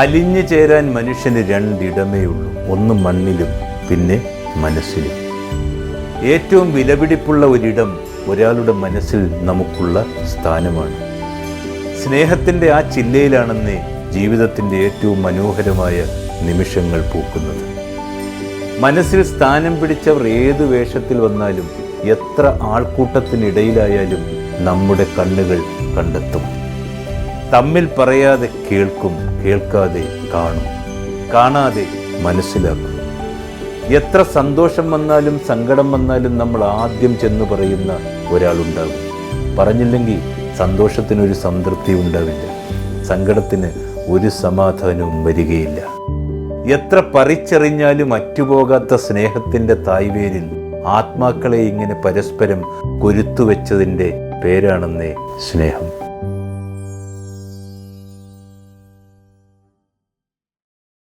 അലിഞ്ഞു ചേരാൻ മനുഷ്യന് രണ്ടിടമേ ഉള്ളൂ, ഒന്ന് മണ്ണിലും പിന്നെ മനസ്സിലും. ഏറ്റവും വിലപിടിപ്പുള്ള ഒരിടം ഒരാളുടെ മനസ്സിൽ നമുക്കുള്ള സ്ഥാനമാണ്. സ്നേഹത്തിൻ്റെ ആ ചില്ലയിലാണെന്നേ ജീവിതത്തിൻ്റെ ഏറ്റവും മനോഹരമായ നിമിഷങ്ങൾ പൂക്കുന്നത്. മനസ്സിൽ സ്ഥാനം പിടിച്ചവർ ഏത് വേഷത്തിൽ വന്നാലും എത്ര ആൾക്കൂട്ടത്തിനിടയിലായാലും നമ്മുടെ കണ്ണുകൾ കണ്ടെത്തും. തമ്മിൽ പറയാതെ കേൾക്കും, കേൾക്കാതെ കാണും, കാണാതെ മനസ്സിലാക്കും. എത്ര സന്തോഷം വന്നാലും സങ്കടം വന്നാലും നമ്മൾ ആദ്യം ചെന്ന് പറയുന്ന ഒരാളുണ്ടാകും. പറഞ്ഞില്ലെങ്കിൽ സന്തോഷത്തിനൊരു സംതൃപ്തി ഉണ്ടാവില്ല, സങ്കടത്തിന് ഒരു സമാധാനവും വരികയില്ല. എത്ര പറിച്ചെറിഞ്ഞാലും അറ്റുപോകാത്ത സ്നേഹത്തിൻ്റെ തായ്വേരിൽ ആത്മാക്കളെ ഇങ്ങനെ പരസ്പരം കൊരുത്തുവെച്ചതിൻ്റെ പേരാണെന്നേ സ്നേഹം.